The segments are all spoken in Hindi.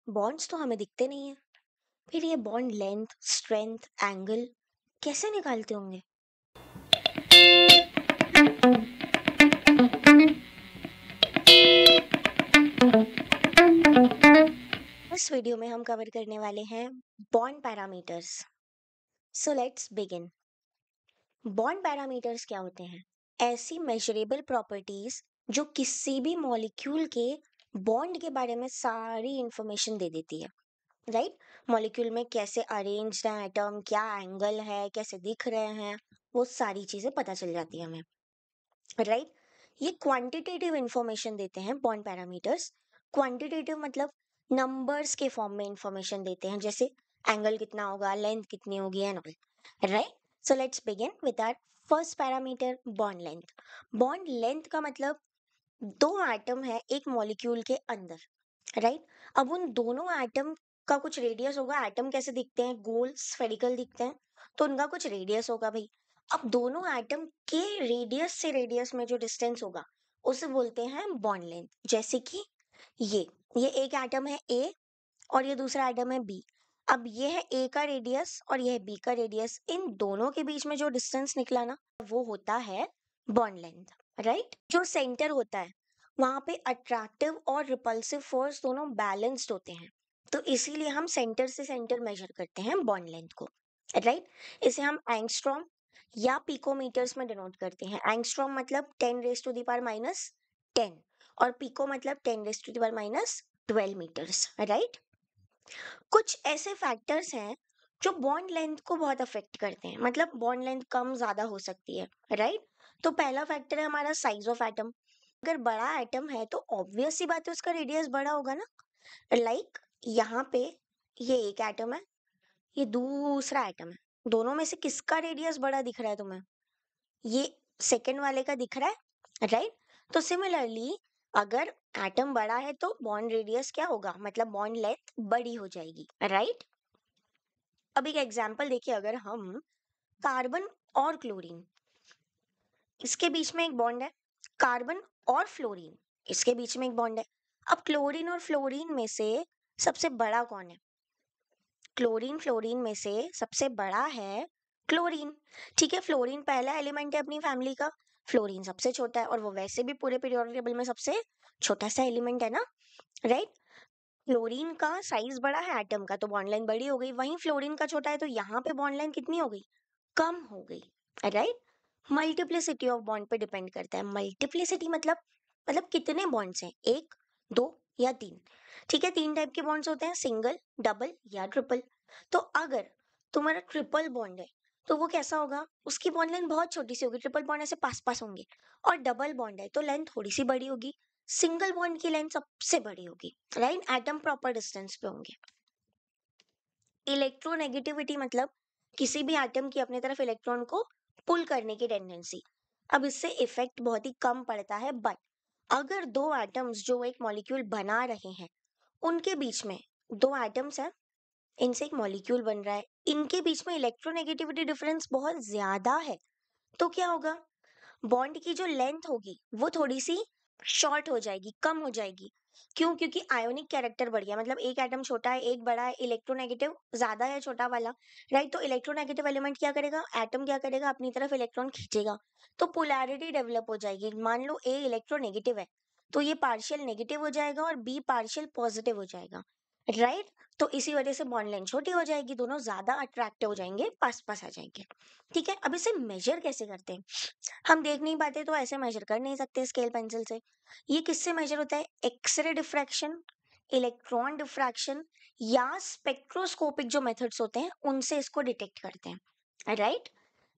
बॉन्ड्स तो हमें दिखते नहीं है। फिर ये बॉन्ड लेंथ, स्ट्रेंथ, एंगल कैसे निकालते होंगे? इस वीडियो में हम कवर करने वाले हैं bond parameters. So let's begin. Bond parameters क्या होते हैं? ऐसी मेजरेबल प्रॉपर्टीज जो किसी भी मॉलिक्यूल के बॉन्ड के बारे में सारी इंफॉर्मेशन दे देती है। राइट? मॉलिक्यूल में कैसे अरेंज्ड है एटम, क्या एंगल है, कैसे दिख रहे हैं, वो सारी चीजें पता चल जाती है हमें। राइट? ये क्वांटिटेटिव इंफॉर्मेशन देते हैं बॉन्ड पैरामीटर्स। क्वांटिटेटिव मतलब नंबर्स के फॉर्म में इंफॉर्मेशन देते हैं, जैसे एंगल कितना होगा, लेंथ कितनी होगी and all. Right? So let's begin with our first parameter, bond length. Bond length का मतलब दो एटम है एक मॉलिक्यूल के अंदर। राइट? अब उन दोनों एटम का कुछ रेडियस होगा। एटम कैसे दिखते हैं? गोल स्फेरिकल दिखते हैं, तो उनका कुछ रेडियस होगा भाई। अब दोनों एटम के रेडियस से रेडियस में जो डिस्टेंस होगा उसे बोलते हैं बॉन्ड लेंथ। जैसे कि ये एक एटम है ए और ये दूसरा एटम है बी। अब ये है ए का रेडियस और ये है बी का रेडियस। इन दोनों के बीच में जो डिस्टेंस निकला ना, वो होता है बॉन्ड लेंथ। राइट? जो सेंटर होता है वहां पे अट्रैक्टिव और रिपल्सिव फोर्स दोनों बैलेंस्ड होते हैं, तो इसीलिए हम सेंटर से सेंटर मेजर करते हैं बॉन्ड लेंथ को। राइट? इसे हम एंगस्ट्रॉम या पिकोमीटर्स में डिनोट करते हैं। एंगस्ट्रॉम मतलब 10⁻⁻10 और पिको मतलब 10⁻⁻12 मीटर्स। राइट? कुछ ऐसे फैक्टर्स हैं जो बॉन्ड लेंथ को बहुत अफेक्ट करते हैं, मतलब बॉन्ड लेंथ कम ज्यादा हो सकती है। राइट? तो पहला फैक्टर है हमारा साइज ऑफ एटम। अगर बड़ा एटम है तो ऑब्वियस सी बात है उसका रेडियस बड़ा होगा ना। लाइक यहाँ पे ये एक एटम है, ये दूसरा एटम है। दोनों में से किसका रेडियस बड़ा दिख रहा है तुम्हें? ये सेकंड वाले का दिख रहा है। राइट? तो सिमिलरली अगर एटम बड़ा है तो बॉन्ड रेडियस क्या होगा, मतलब बॉन्ड लेंथ बड़ी हो जाएगी। राइट? अब एक एग्जांपल देखिए, अगर हम कार्बन और क्लोरीन, इसके बीच में एक बॉन्ड है। कार्बन और फ्लोरीन, इसके बीच में एक बॉन्ड है। अब क्लोरीन और फ्लोरीन में से सबसे बड़ा कौन है? क्लोरीन फ्लोरीन में से सबसे बड़ा है क्लोरीन। ठीक है, फ्लोरीन पहला एलिमेंट है अपनी फैमिली का। फ्लोरीन सबसे छोटा है और वो वैसे भी पूरे पीरियोडिक टेबल में सबसे छोटा सा एलिमेंट है ना। राइट? क्लोरीन का साइज बड़ा है एटम का, तो बॉन्ड लेंथ बड़ी हो गई। वहीं फ्लोरीन का छोटा है, तो यहाँ पे बॉन्ड लेंथ कितनी हो गई? कम हो गई। राइट? मल्टीप्लिसिटी ऑफ बॉन्ड पे डिपेंड करता है। मल्टीप्लिसिटी मतलब कितने बॉन्ड्स हैं, एक, दो या तीन। ठीक है, तीन टाइप के बॉन्ड्स होते हैं, सिंगल, डबल या ट्रिपल। तो अगर तुम्हारा ट्रिपल बॉन्ड है तो वो कैसा होगा? उसकी बॉन्ड लेंथ बहुत छोटी सी होगी, ट्रिपल बॉन्ड ऐसे पास पास होंगे। और डबल बॉन्ड है तो लेंथ थोड़ी सी बड़ी होगी। सिंगल बॉन्ड की लेंथ सबसे बड़ी होगी। राइट? एटम प्रॉपर डिस्टेंस पे होंगे। इलेक्ट्रोनेगेटिविटी मतलब किसी भी एटम की अपने तरफ इलेक्ट्रॉन को पुल करने की टेंडेंसी। अब इससे इफेक्ट बहुत ही कम पड़ता है, बट अगर दो एटम्स जो एक मॉलिक्यूल बना रहे हैं, उनके बीच में दो एटम्स हैं, इनसे एक मॉलिक्यूल बन रहा है, इनके बीच में इलेक्ट्रोनेगेटिविटी डिफरेंस बहुत ज्यादा है, तो क्या होगा? बॉन्ड की जो लेंथ होगी वो थोड़ी सी शॉर्ट हो जाएगी, कम हो जाएगी। क्यों? क्योंकि आयोनिक कैरेक्टर बढ़ गया, मतलब एक एटम छोटा है एक बड़ा है, इलेक्ट्रोनेगेटिव ज्यादा है छोटा वाला। राइट? तो इलेक्ट्रोनेगेटिव एलिमेंट क्या करेगा, एटम क्या करेगा, अपनी तरफ इलेक्ट्रॉन खींचेगा। तो पोलैरिटी डेवलप हो जाएगी। मान लो ए इलेक्ट्रोनेगेटिव है तो ये पार्शियल नेगेटिव हो जाएगा और बी पार्शियल पॉजिटिव हो जाएगा। राइट? तो इसी वजह से बॉन्ड लेंथ छोटी हो जाएगी, दोनों ज्यादा अट्रैक्टिव हो जाएंगे, पास पास आ जाएंगे। ठीक है, अब इसे मेजर कैसे करते हैं? हम देख नहीं पाते तो ऐसे मेजर कर नहीं सकते स्केल पेंसिल से। ये किससे मेजर होता है? एक्सरे डिफ्रैक्शन, इलेक्ट्रॉन डिफ्रैक्शन या स्पेक्ट्रोस्कोपिक जो मेथड्स होते हैं उनसे इसको डिटेक्ट करते हैं। राइट?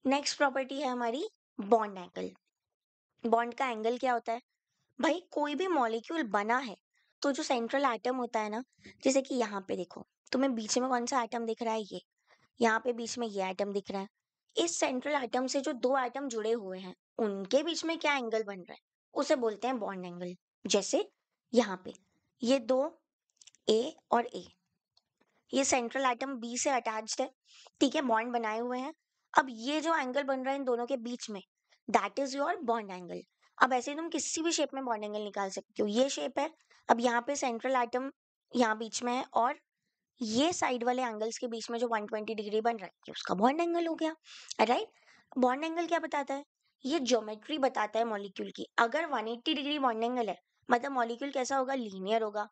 नेक्स्ट प्रॉपर्टी है हमारी बॉन्ड एंगल। बॉन्ड का एंगल क्या होता है? भाई कोई भी मॉलिक्यूल बना है तो जो सेंट्रल एटम होता है ना, जैसे कि यहाँ पे देखो, तुम्हें बीच में कौन सा एटम दिख रहा है? ये यहाँ पे बीच में ये एटम दिख रहा है। इस सेंट्रल एटम से जो दो एटम जुड़े हुए हैं उनके बीच में क्या एंगल बन रहा है, उसे बोलते हैं बॉन्ड एंगल। जैसे यहाँ पे ये दो ए और ए, ये सेंट्रल एटम बी से अटैच्ड है। ठीक है, बॉन्ड बनाए हुए हैं। अब ये जो एंगल बन रहा है इन दोनों के बीच में, that is your bond angle. अब ऐसे ही तुम किसी भी शेप में बॉन्ड एंगल निकाल सकते हो। ये शेप है, अब यहाँ पे सेंट्रल एटम यहाँ बीच में है, और ये साइड वाले एंगल्स के बीच में जो 120 डिग्री बन रहा है ये उसका बॉन्ड एंगल हो गया, राइट। बॉन्ड एंगल क्या बताता है? ये ज्योमेट्री बताता है मॉलिक्यूल की। अगर 180 डिग्री बॉन्ड एंगल है मतलब मॉलिक्यूल कैसा होगा? लीनियर होगा।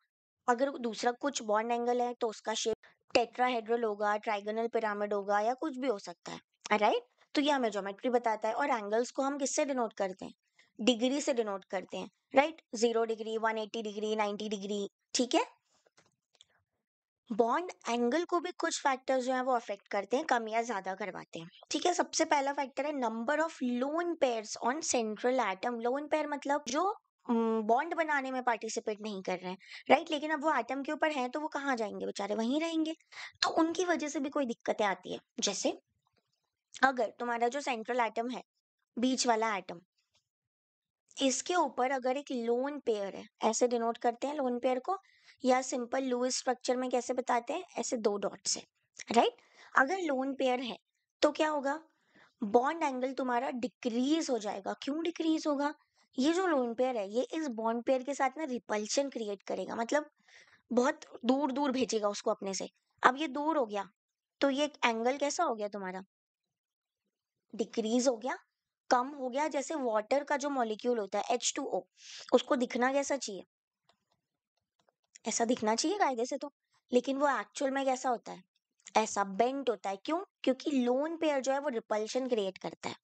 अगर दूसरा कुछ बॉन्ड एंगल है तो उसका शेप टेट्राहेड्रल होगा, ट्राइगोनल पिरामिड होगा, या कुछ भी हो सकता है, राइट। तो ये हमें ज्योमेट्री बताता है। और एंगल्स को हम किससे डिनोट करते हैं? डिग्री से डिनोट करते हैं, राइट। 0 डिग्री, 180 डिग्री, 90 डिग्री, ठीक है। बॉन्ड एंगल को भी कुछ फैक्टर्स जो है वो अफेक्ट करते हैं, कम या ज्यादा करवाते हैं, ठीक है। सबसे पहला फैक्टर है number of lone pairs on central atom. Lone pair मतलब जो बॉन्ड बनाने में पार्टिसिपेट नहीं कर रहे हैं, राइट, लेकिन अब वो एटम के ऊपर हैं तो वो कहाँ जाएंगे? बेचारे वहीं रहेंगे। तो उनकी वजह से भी कोई दिक्कतें आती है। जैसे अगर तुम्हारा जो सेंट्रल एटम है, बीच वाला एटम, इसके ऊपर अगर एक लोन पेयर है, ऐसे डिनोट करते हैं लोन पेयर को, या सिंपल लुईस स्ट्रक्चर में कैसे बताते हैं? ऐसे दो डॉट से, राइट। अगर लोन पेयर है तो क्या होगा? बॉन्ड एंगल तुम्हारा डिक्रीज हो जाएगा। क्यों डिक्रीज होगा? ये जो लोन पेयर है ये इस बॉन्ड पेयर के साथ ना रिपल्शन क्रिएट करेगा, मतलब बहुत दूर दूर भेजेगा उसको अपने से। अब ये दूर हो गया तो ये एंगल कैसा हो गया तुम्हारा? डिक्रीज हो गया, कम हो गया। जैसे वाटर का जो मॉलिक्यूल होता है H2O, उसको दिखना कैसा चाहिए? ऐसा दिखना चाहिए कायदे से तो, लेकिन वो एक्चुअल में कैसा होता है? ऐसा बेंट होता है। क्यों? क्योंकि लोन पेयर जो है वो रिपल्शन क्रिएट करता है,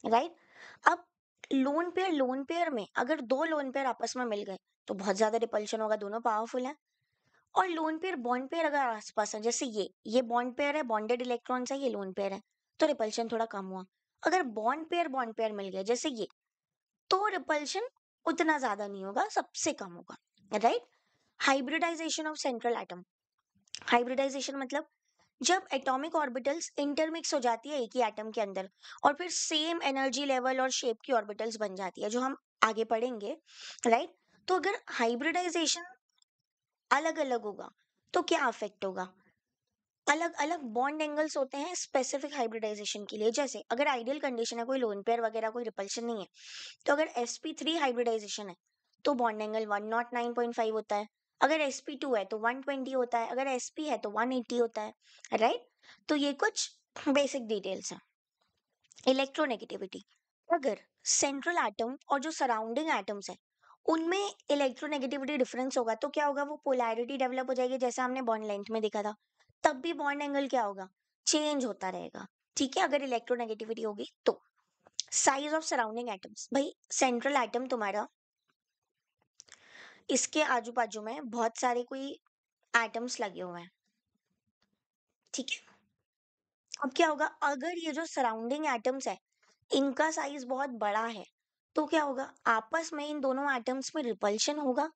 राइट। अब लोन पेयर में अगर दो लोन पेयर आपस में मिल गए तो बहुत ज्यादा रिपल्शन होगा, दोनों पावरफुल है। और लोन पेयर बॉन्ड पेयर अगर आसपास है, जैसे ये बॉन्ड पेयर है, बॉन्डेड इलेक्ट्रॉन्स है, ये लोन पेयर है, तो रिपल्शन थोड़ा कम हुआ। अगर बॉन्ड पेयर मिल गया जैसे ये, तो रिपल्शन उतना ज्यादा नहीं होगा, सबसे कम होगा, right. Hybridisation of central atom. Hybridisation मतलब जब एटॉमिक ऑर्बिटल्स इंटरमिक्स हो जाती है एक ही एटम के अंदर, और फिर सेम एनर्जी लेवल और शेप की ऑर्बिटल्स बन जाती है, जो हम आगे पढ़ेंगे, राइट। तो अगर हाइब्रिडाइजेशन अलग अलग होगा तो क्या अफेक्ट होगा? अलग अलग बॉन्ड एंगल्स होते हैं स्पेसिफिक हाइब्रिडाइजेशन के लिए। जैसे अगर आइडियल कंडीशन है, कोई लोन पेयर वगैरह कोई रिपल्शन नहीं है, तो अगर sp3 हाइब्रिडाइजेशन है तो बॉन्ड एंगल 109.5 होता है। अगर sp2 है तो 120 होता है। अगर sp है तो 180 होता है, राइट। तो ये कुछ बेसिक डिटेल्स हैं। इलेक्ट्रोनेगेटिविटी, अगर सेंट्रल एटम और जो सराउंडिंग एटम्स है उनमें इलेक्ट्रोनेगेटिविटी डिफरेंस होगा तो क्या होगा? वो पोलैरिटी डेवलप हो जाएगी, जैसा हमने बॉन्ड लेंथ में देखा था। तब भी बॉन्ड एंगल क्या होगा? चेंज होता रहेगा, ठीक है, अगर इलेक्ट्रोनेगेटिविटी होगी तो। साइज ऑफ सराउंडिंग एटम्स, भाई सेंट्रल एटम तुम्हारा, इसके आजू बाजू में बहुत सारे कोई एटम्स लगे हुए हैं, ठीक है। अब क्या होगा? अगर ये जो सराउंडिंग एटम्स है इनका साइज बहुत बड़ा है तो क्या होगा? आपस में इन दोनों एटम्स में रिपल्शन होगा,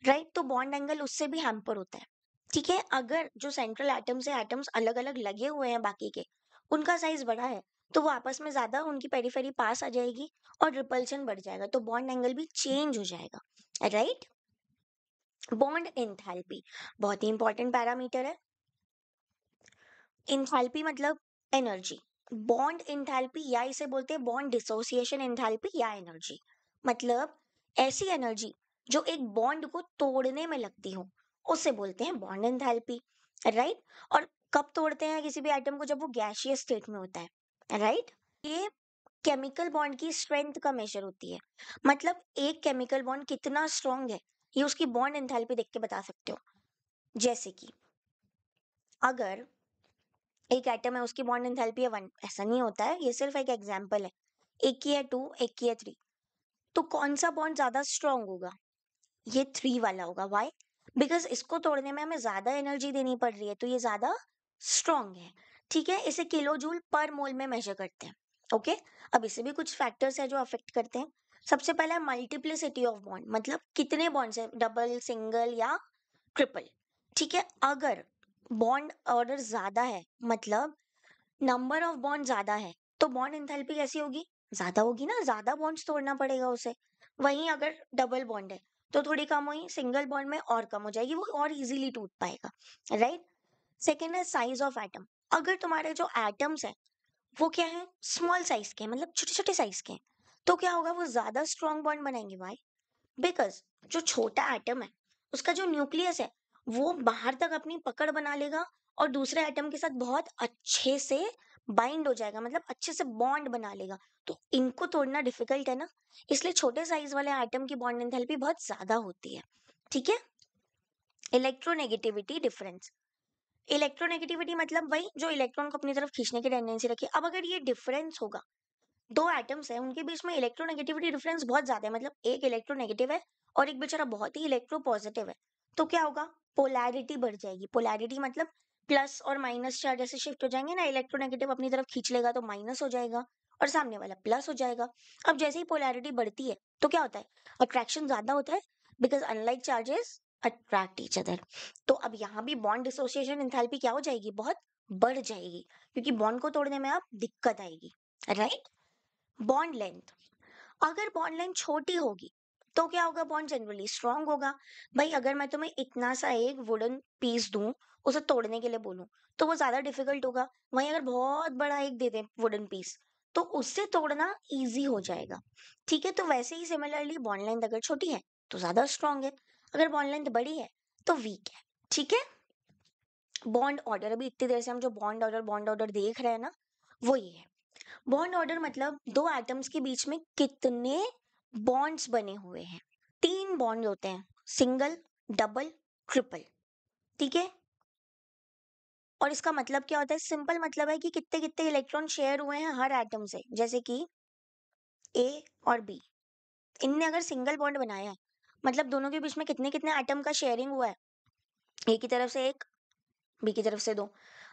राइट। तो बॉन्ड एंगल उससे भी हैम्पर होता है, ठीक है। अगर जो सेंट्रल एटम्स है, एटम्स अलग अलग लगे हुए हैं बाकी के, उनका साइज बड़ा है तो वो आपस में ज्यादा उनकी पेरिफेरी पास आ जाएगी और रिपल्शन बढ़ जाएगा, तो बॉन्ड एंगल भी चेंज हो जाएगा, राइट। बॉन्ड एंथैल्पी बहुत ही इंपॉर्टेंट पैरामीटर है। एंथैल्पी मतलब एनर्जी। बॉन्ड एंथैल्पी, या इसे बोलते हैं बॉन्ड डिसोसिएशन एंथैल्पी या एनर्जी, मतलब ऐसी एनर्जी जो एक बॉन्ड को तोड़ने में लगती हो, उसे बोलते हैं बॉन्ड एंथैल्पी, राइट। और कब तोड़ते हैं किसी भी एटम को? जब वो गैसियस स्टेट में होता है, राइट। ये केमिकल बॉन्ड की स्ट्रेंथ का मेजर होती है, मतलब एक केमिकल बॉन्ड कितना स्ट्रांग है ये उसकी बॉन्ड एंथैल्पी देख के बता सकते हो। जैसे कि अगर एक एटम है उसकी बॉन्ड एंथैल्पी है 1, ऐसा नहीं होता है, ये सिर्फ एक एग्जांपल है। एक की है 2, एक की है 3, तो कौन सा बॉन्ड ज्यादा स्ट्रांग होगा? ये 3 वाला होगा। व्हाई? बिकॉज इसको तोड़ने में हमें ज्यादा एनर्जी देनी पड़ रही है, तो ये ज्यादा स्ट्रांग है, ठीक है। इसे किलो जूल पर मोल में मेजर करते हैं, ओके। अब इससे भी कुछ फैक्टर्स है जो अफेक्ट करते हैं। सबसे पहला है मल्टीप्लिसिटी ऑफ बॉन्ड, मतलब कितने बॉन्ड्स है, डबल, सिंगल या ट्रिपल, ठीक है। अगर बॉन्ड ऑर्डर ज्यादा है, मतलब नंबर ऑफ बॉन्ड ज्यादा है, तो बॉन्ड एंथैल्पी कैसी होगी? ज्यादा होगी ना, ज्यादा बॉन्ड्स तोड़ना पड़ेगा उसे। वहीं अगर डबल बॉन्ड है तो थोड़ी कम हुई, सिंगल बॉन्ड में और कम हो जाएगी, वो और इजीली टूट पाएगा, राइट। सेकेंड है साइज ऑफ एटम। अगर तुम्हारे जो एटम्स है वो क्या है? स्मॉल साइज के हैं, मतलब छोटे छोटे साइज के हैं, तो क्या होगा? वो ज्यादा स्ट्रॉन्ग बॉन्ड बनाएंगे। वाई? बिकॉज जो छोटा एटम है उसका जो न्यूक्लियस है वो बाहर तक अपनी पकड़ बना लेगा और दूसरे एटम के साथ बहुत अच्छे से बाइंड हो जाएगा, मतलब अच्छे से बॉन्ड बना लेगा। तो इनको तोड़ना डिफिकल्ट है ना, इसलिए छोटे साइज वाले एटम की बॉन्ड एंथैल्पी बहुत ज्यादा होती है। ठीक है। Electronegativity difference. इलेक्ट्रोनेगेटिविटी मतलब वही जो इलेक्ट्रॉन को अपनी तरफ खींचने की टेंडेंसी रखे। अब अगर ये डिफरेंस होगा, दो एटम्स हैं उनके बीच में इलेक्ट्रोनेगेटिविटी डिफरेंस बहुत ज्यादा है, मतलब एक इलेक्ट्रोनेगेटिव है और एक बेचारा बहुत ही इलेक्ट्रो पॉजिटिव है, तो क्या होगा, पोलैरिटी बढ़ जाएगी। पोलैरिटी मतलब प्लस और माइनस चार्ज ऐसे शिफ्ट हो जाएंगे ना, इलेक्ट्रोनेगेटिव अपनी तरफ खींच लेगा तो माइनस हो जाएगा और सामने वाला प्लस हो जाएगा। अब जैसे ही पोलैरिटी बढ़ती है तो क्या होता है, अट्रैक्शन ज्यादा होता है, because unlike charges attract each other. तो अब यहाँ भी बॉन्ड डिसोसिएशन एंथैल्पी क्या हो जाएगी, बहुत बढ़ जाएगी, क्योंकि बॉन्ड को तोड़ने में अब दिक्कत आएगी। राइट। बॉन्ड लेंथ, अगर बॉन्ड लेंथ छोटी होगी तो क्या होगा, बॉन्ड जनरली स्ट्रांग होगा। भाई अगर मैं तुम्हें इतना सा एक वुडन पीस दूं, उसे तोड़ने के लिए बोलूं, तो वो ज्यादा डिफिकल्ट होगा। वहीं अगर बहुत बड़ा एक दे दें वुडन पीस, तो उससे तोड़ना इजी हो जाएगा। ठीक है, तो वैसे ही सिमिलरली बॉन्ड लेंथ अगर छोटी है तो ज्यादा स्ट्रांग है, अगर बॉन्ड लेंथ बड़ी है तो वीक है। ठीक है। बॉन्ड ऑर्डर, अभी इतनी देर से हम जो बॉन्ड ऑर्डर देख रहे हैं ना, वो ये है। बॉन्ड ऑर्डर मतलब दो एटम्स के बीच में कितने बॉन्ड्स बने हुए हैं। तीन बॉन्ड होते हैं, सिंगल, डबल, ट्रिपल। ठीक है। और इसका मतलब क्या होता है, सिंपल मतलब है कि कितने कितने इलेक्ट्रॉन शेयर हुए हैं हर एटम से, जैसे कि ए और बी, इनने अगर सिंगल बॉन्ड बनाया है, मतलब दोनों के बीच में कितने कितने एटम का शेयरिंग हुआ है, ए की तरफ से एक, बी की तरफ से दो।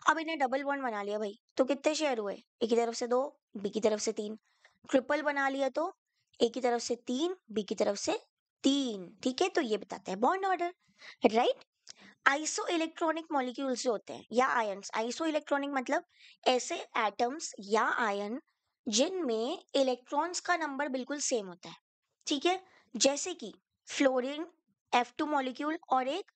अब इन्हें डबल बॉन्ड बना लिया भाई, तो कितने शेयर हुए, ए की तरफ से दो, बी की तरफ से तीन। ट्रिपल बना लिया तो ए की तरफ से तीन, बी की तरफ से तीन। ठीक है, तो ये बताता है bond order. Right. Iso electronic molecules जो होते हैं या आयन्स, आइसो इलेक्ट्रॉनिक मतलब ऐसे एटम्स या आयन जिनमें इलेक्ट्रॉन्स का नंबर बिल्कुल सेम होता है। ठीक है, जैसे कि फ्लोरीन F2 मॉलिक्यूल और एक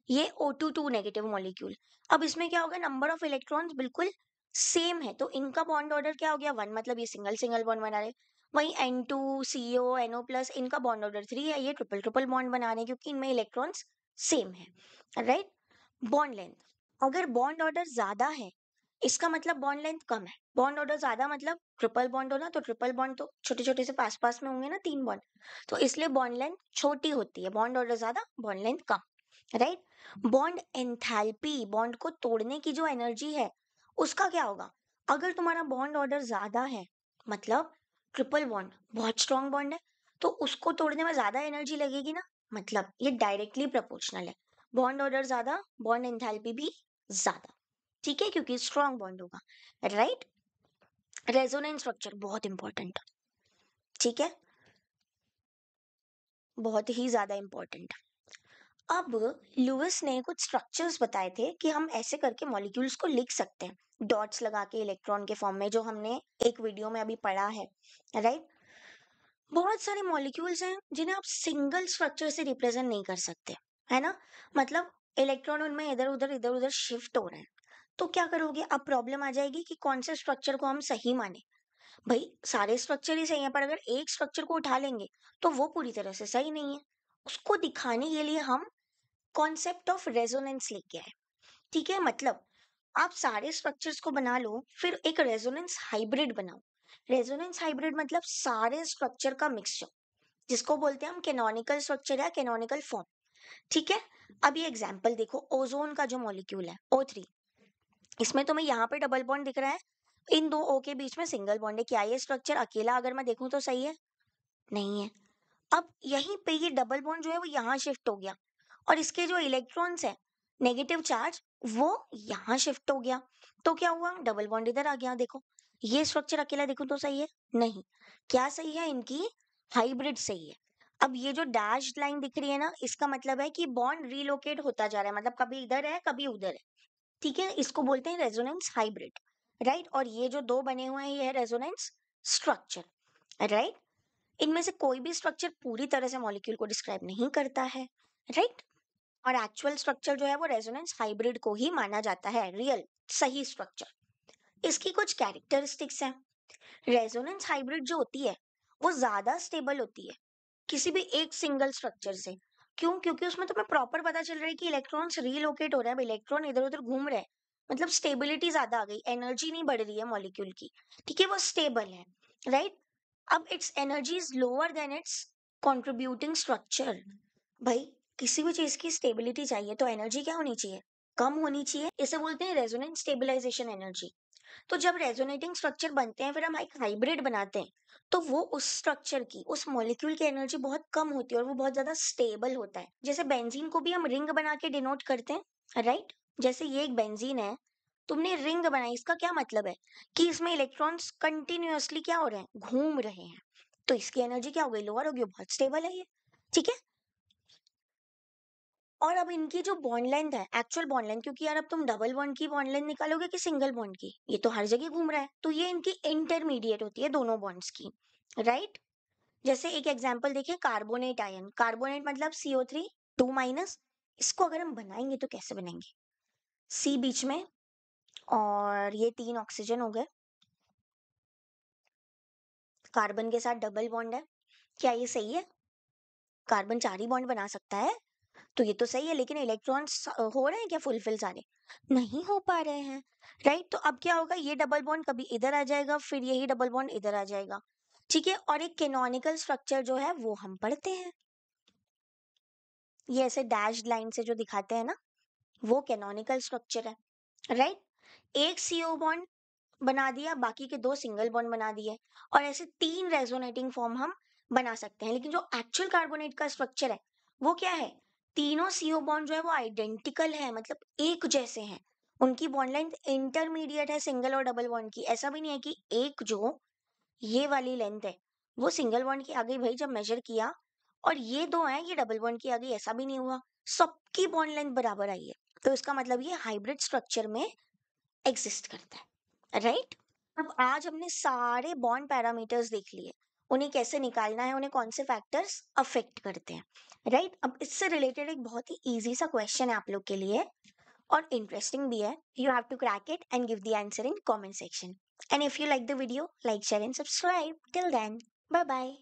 ये O22 नेगेटिव मॉलिक्यूल। अब इसमें क्या होगा, नंबर ऑफ इलेक्ट्रॉन्स बिल्कुल सेम है, तो इनका बॉन्ड ऑर्डर क्या हो गया, वन, मतलब ये सिंगल सिंगल बॉन्ड बना रहे। वहीं N2 CO NO प्लस, इनका बॉन्ड ऑर्डर थ्री है, ये ट्रिपल ट्रिपल बॉन्ड बना रहे हैं क्योंकि इनमें इलेक्ट्रॉन्स सेम है। राइट। बॉन्ड लेंथ, अगर बॉन्ड ऑर्डर ज्यादा है इसका मतलब बॉन्ड लेंथ कम है। बॉन्ड ऑर्डर ज्यादा मतलब ट्रिपल बॉन्ड होना, तो ट्रिपल बॉन्ड तो छोटे छोटे से पास पास में होंगे ना, तीन बॉन्ड, तो इसलिए बॉन्ड लेंथ छोटी होती है, बॉन्ड ऑर्डर ज्यादा, बॉन्ड लेंथ कम। राइट। बॉन्ड एंथैल्पी, बॉन्ड को तोड़ने की जो एनर्जी है उसका क्या होगा, अगर तुम्हारा बॉन्ड ऑर्डर ज्यादा है, मतलब ट्रिपल बॉन्ड बहुत स्ट्रॉन्ग बॉन्ड है, तो उसको तोड़ने में ज्यादा एनर्जी लगेगी ना, मतलब ये डायरेक्टली प्रोपोर्शनल है। बॉन्ड ऑर्डर ज्यादा, बॉन्ड एंथैल्पी भी ज्यादा। ठीक है, क्योंकि स्ट्रॉन्ग बॉन्ड होगा। राइट। रेजोनेंस स्ट्रक्चर बहुत इंपॉर्टेंट। ठीक है, बहुत ही ज्यादा इंपॉर्टेंट। अब लुइस ने कुछ स्ट्रक्चर्स बताए थे कि हम ऐसे करके मॉलिक्यूल्स को लिख सकते हैं, डॉट्स लगा के इलेक्ट्रॉन के फॉर्म में, जो हमने एक वीडियो में अभी पढ़ा है। राइट। बहुत सारे मॉलिक्यूल्स हैं जिन्हें आप सिंगल स्ट्रक्चर से रिप्रेजेंट नहीं कर सकते, है ना, मतलब इलेक्ट्रॉन उनमें इधर उधर शिफ्ट हो रहे हैं, तो क्या करोगे, अब प्रॉब्लम आ जाएगी कि कौन से स्ट्रक्चर को हम सही माने। भाई सारे स्ट्रक्चर ही सही है, पर अगर एक स्ट्रक्चर को उठा लेंगे तो वो पूरी तरह से सही नहीं है। उसको दिखाने के लिए हम कॉन्सेप्ट ऑफ रेजोनेंस लेके आए। ठीक है, मतलब आप सारे स्ट्रक्चर्स को बना लो, फिर एक रेजोनेंस हाइब्रिड बनाओ। रेजोनेंस हाइब्रिड मतलब सारे स्ट्रक्चर का मिक्सचर, जिसको बोलते हैं हम कैनोनिकल स्ट्रक्चर या कैनोनिकल फॉर्म। ठीक है। अब ये एग्जांपल देखो, ओजोन का जो मॉलिक्यूल है O3, इसमें तुम्हें यहाँ पे डबल बॉन्ड दिख रहा है, इन दो O के बीच में सिंगल बॉन्ड है। क्या ये स्ट्रक्चर अकेला अगर मैं देखूं तो सही है, नहीं है। अब यहीं पे ये डबल बॉन्ड जो है वो यहाँ शिफ्ट हो गया, और इसके जो इलेक्ट्रॉन्स है नेगेटिव चार्ज, वो यहाँ शिफ्ट हो गया, तो क्या हुआ, डबल बॉन्ड इधर आ गया। देखो ये स्ट्रक्चर अकेला देखो तो सही है, नहीं। क्या सही है, इनकी हाइब्रिड सही है। अब ये जो डैश लाइन दिख रही है ना, इसका मतलब है कि बॉन्ड रीलोकेट होता जा रहा है, मतलब कभी इधर है कभी उधर है। ठीक है, इसको बोलते हैं रेजोनेंस हाइब्रिड। राइट। और ये जो दो बने हुए हैं ये है रेजोनेंस स्ट्रक्चर। राइट। इनमें से कोई भी स्ट्रक्चर पूरी तरह से मॉलिक्यूल को डिस्क्राइब नहीं करता है। राइट। और एक्चुअल स्ट्रक्चर जो है वो रेजोनेंस हाइब्रिड को ही माना जाता है रियल सही स्ट्रक्चर। इसकी कुछ कैरेक्टरिस्टिक्स हैं। रेजोनेंस हाइब्रिड जो होती है वो ज्यादा स्टेबल होती है किसी भी एक सिंगल स्ट्रक्चर से। क्यों? क्योंकि उसमें तुम्हें प्रॉपर पता चल रहा है कि इलेक्ट्रॉन्स रीलोकेट हो रहे हैं, अब इलेक्ट्रॉन इधर-उधर घूम रहे हैं, मतलब स्टेबिलिटी ज़्यादा आ गई, एनर्जी नहीं बढ़ रही है मॉलिक्यूल की, ठीक है? वो स्टेबल है, राइट? अब it's energy is lower than it's contributing structure. भाई, किसी भी चीज़ की स्टेबिलिटी चाहिए तो एनर्जी क्या होनी चाहिए? कम होनी चाहिए। इसे बोलते हैं रेजोनेंस स्टेबलाइजेशन एनर्जी। तो जब रेजोनेटिंग स्ट्रक्चर बनते हैं, फिर हम एक हाइब्रिड बनाते हैं, तो वो उस स्ट्रक्चर की, उस मॉलिक्यूल की एनर्जी बहुत कम होती है और वो बहुत ज्यादा स्टेबल होता है। जैसे बेंजीन को भी हम रिंग बना के डिनोट करते हैं, राइट? जैसे ये एक बेंजीन है, तुमने रिंग बनाई, इसका क्या मतलब है कि इसमें इलेक्ट्रॉन्स कंटिन्यूअसली क्या हो रहे हैं, घूम रहे हैं। तो इसकी एनर्जी क्या हो गई, लोअर हो गई, बहुत स्टेबल है ये, ठीक है? और अब इनकी जो बॉन्ड लेंथ है, एक्चुअल बॉन्ड लेंथ, क्योंकि यार अब तुम डबल बॉन्ड की बॉन्ड लेंथ निकालोगे कि सिंगल बॉन्ड की, ये तो हर जगह घूम रहा है, तो ये इनकी इंटरमीडिएट होती है दोनों बॉन्ड्स की, राइट? जैसे एक एग्जांपल देखिए, कार्बोनेट आयन, कार्बोनेट मतलब CO3 2 माइनस। इसको अगर हम बनाएंगे तो कैसे बनाएंगे? C बीच में, और ये 3 ऑक्सीजन हो गए, कार्बन के साथ डबल बॉन्ड है। क्या ये सही है? कार्बन 4 ही बॉन्ड बना सकता है, तो ये तो सही है, लेकिन इलेक्ट्रॉन्स हो रहे हैं क्या फुलफिल सारे? नहीं हो पा रहे हैं, राइट? तो अब क्या होगा, ये डबल बॉन्ड कभी इधर आ जाएगा, फिर यही डबल बॉन्ड इधर आ जाएगा, ठीक है? और एक कैनोनिकल स्ट्रक्चर जो है वो हम पढ़ते हैं, ये ऐसे डैश्ड लाइन से जो दिखाते हैं ना, वो कैनोनिकल स्ट्रक्चर है, राइट? एक CO बॉन्ड बना दिया, बाकी के 2 सिंगल बॉन्ड बना दिए, और ऐसे 3 रेजोनेटिंग फॉर्म हम बना सकते हैं। लेकिन जो एक्चुअल कार्बोनेट का स्ट्रक्चर है, वो क्या है? तीनों CO बॉन्ड जो है वो आइडेंटिकल है, मतलब एक जैसे हैं। उनकी बॉन्ड लेंथ इंटरमीडिएट है सिंगल और डबल बॉन्ड की। ऐसा भी नहीं है कि एक जो ये वाली लेंथ है, वो सिंगल बॉन्ड की आ गई भाई जब मेजर किया, और ये 2 हैं, ये डबल बॉन्ड की आ गई, ऐसा भी नहीं हुआ। सबकी बॉन्ड लेंथ बराबर आई है। तो इसका मतलब ये हाइब्रिड स्ट्रक्चर में एग्जिस्ट करता है, राइट? अब आज हमने सारे बॉन्ड पैरामीटर्स देख लिए, उन्हें कैसे निकालना है, उन्हें कौन से फैक्टर्स अफेक्ट करते हैं, राइट? अब इससे रिलेटेड एक बहुत ही इजी सा क्वेश्चन है आप लोग के लिए, और इंटरेस्टिंग भी है। You have to crack it and give the answer in comment section. And if you like the video, like, share and subscribe. Till then, bye bye.